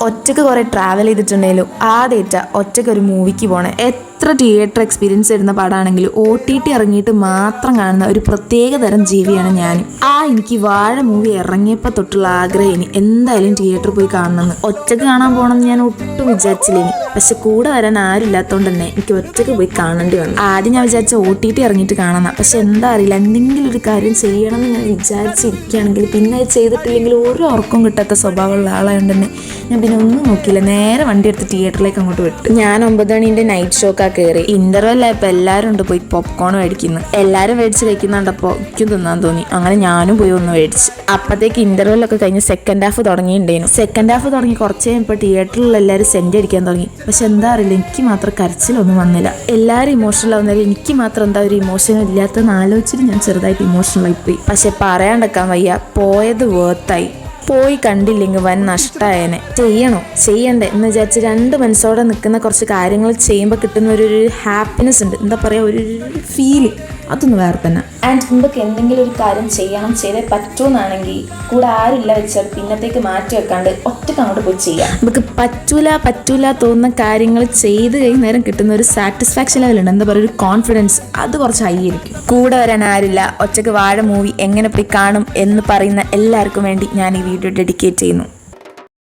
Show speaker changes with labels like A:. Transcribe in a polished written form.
A: ഒറ്റക്ക് കുറെ ട്രാവൽ ചെയ്തിട്ടുണ്ടെങ്കിലും ആദ്യമായിട്ടാ ഒറ്റക്ക് ഒരു മൂവിക്ക് പോണേ. എത്ര തിയേറ്റർ എക്സ്പീരിയൻസ് വരുന്ന പടമാണെങ്കിലും OTT ഇറങ്ങിയിട്ട് മാത്രം കാണുന്ന ഒരു പ്രത്യേക തരം ജീവിയാണ് ഞാൻ. എനിക്ക് വാഴ മൂവി ഇറങ്ങിയപ്പോൾ തൊട്ടുള്ള ആഗ്രഹം ഇനി എന്തായാലും തിയേറ്ററിൽ പോയി കാണണമെന്ന്. ഒറ്റക്ക് കാണാൻ പോകണമെന്ന് ഞാൻ ഒട്ടും വിചാരിച്ചില്ലേനി. പക്ഷെ കൂടെ വരാൻ ആരുമില്ലാത്തതുകൊണ്ട് തന്നെ എനിക്ക് ഒറ്റക്ക് പോയി കാണേണ്ടി വന്നു. ആദ്യം ഞാൻ വിചാരിച്ച OTT ഇറങ്ങിയിട്ട് കാണാം. പക്ഷെ എന്താ അറിയില്ല, എന്തെങ്കിലും ഒരു കാര്യം ചെയ്യണമെന്ന് ഞാൻ വിചാരിച്ചിരിക്കുകയാണെങ്കിൽ പിന്നെ അത് ചെയ്തിട്ടില്ലെങ്കിൽ ഒരു ഉറക്കം കിട്ടാത്ത സ്വഭാവമുള്ള ആളായതുകൊണ്ട് തന്നെ ഞാൻ പിന്നെ ഒന്നും നോക്കിയില്ല, നേരെ വണ്ടി എടുത്ത് തിയേറ്ററിലേക്ക് അങ്ങോട്ട് വിട്ടു. ഞാൻ 9 മണീൻ്റെ നൈറ്റ് ഷോക്കാ കയറി. ഇന്റർവെല്ലായപ്പോൾ എല്ലാവരും ഉണ്ട് പോയി പോപ്കോൺ മേടിക്കുന്നു. എല്ലാവരും മേടിച്ച് കഴിക്കുന്നുണ്ടപ്പോൾ എനിക്കും തിന്നാൻ തോന്നി. അങ്ങനെ ഞാനും പോയി ഒന്ന് മേടിച്ച്. അപ്പോഴത്തേക്ക് ഇന്റർവെല്ലൊക്കെ കഴിഞ്ഞ് സെക്കൻഡ് ഹാഫ് തുടങ്ങിയിട്ടുണ്ടായിരുന്നു. സെക്കൻഡ് ഹാഫ് തുടങ്ങി കുറച്ച് കഴിയുമ്പോൾ തിയേറ്ററിലുള്ള എല്ലാവരും സെൻറ്റ് അടിക്കാൻ തുടങ്ങി. പക്ഷെ എന്താ അറിയില്ല, എനിക്ക് മാത്രം കരച്ചിലൊന്നും വന്നില്ല. എല്ലാവരും ഇമോഷണൽ ആവുന്നതിൽ എനിക്ക് മാത്രം എന്താ ഒരു ഇമോഷൻ ഇല്ലാത്തതെന്ന് ആലോചിച്ചിട്ട് ഞാൻ ചെറുതായിട്ട് ഇമോഷണലായി പോയി. പക്ഷെ പറയാണ്ടിരിക്കാൻ വയ്യ, പോയത് വേർത്തായി. പോയി കണ്ടില്ലെങ്കിൽ വൻ നഷ്ടമായേനെ. ചെയ്യണ്ടേ എന്ന് വിചാരിച്ച് രണ്ട് മനസ്സോടെ നിൽക്കുന്ന കുറച്ച് കാര്യങ്ങൾ ചെയ്യുമ്പോൾ കിട്ടുന്ന ഒരു ഹാപ്പിനെസ് ഉണ്ട്, എന്താ പറയുക, ഒരു ഫീല്, അതൊന്നും വേറെ തന്നെ. ആൻഡ് നമുക്ക് എന്തെങ്കിലും ഒരു കാര്യം ചെയ്തേ പറ്റുമെന്നാണെങ്കിൽ കൂടെ ആരില്ല വെച്ചാൽ പിന്നത്തേക്ക് മാറ്റി വെക്കാണ്ട് ഒറ്റക്ക് അങ്ങോട്ട് പോയി ചെയ്യാം. നമുക്ക് പറ്റൂല തോന്നുന്ന കാര്യങ്ങൾ ചെയ്ത് കഴിയുന്നേരം കിട്ടുന്ന ഒരു സാറ്റിസ്ഫാക്ഷൻ ലെവലുണ്ട്, എന്താ പറയുക, ഒരു കോൺഫിഡൻസ്, അത് കുറച്ച് ഹൈ ആയിരിക്കും. കൂടെ വരാൻ ആരില്ല, ഒറ്റക്ക് വാഴ മൂവി എങ്ങനെ പോയി കാണും എന്ന് പറയുന്ന എല്ലാവർക്കും വേണ്ടി ഞാൻ ഈ വീഡിയോ ഡെഡിക്കേറ്റ് ചെയ്യുന്നു.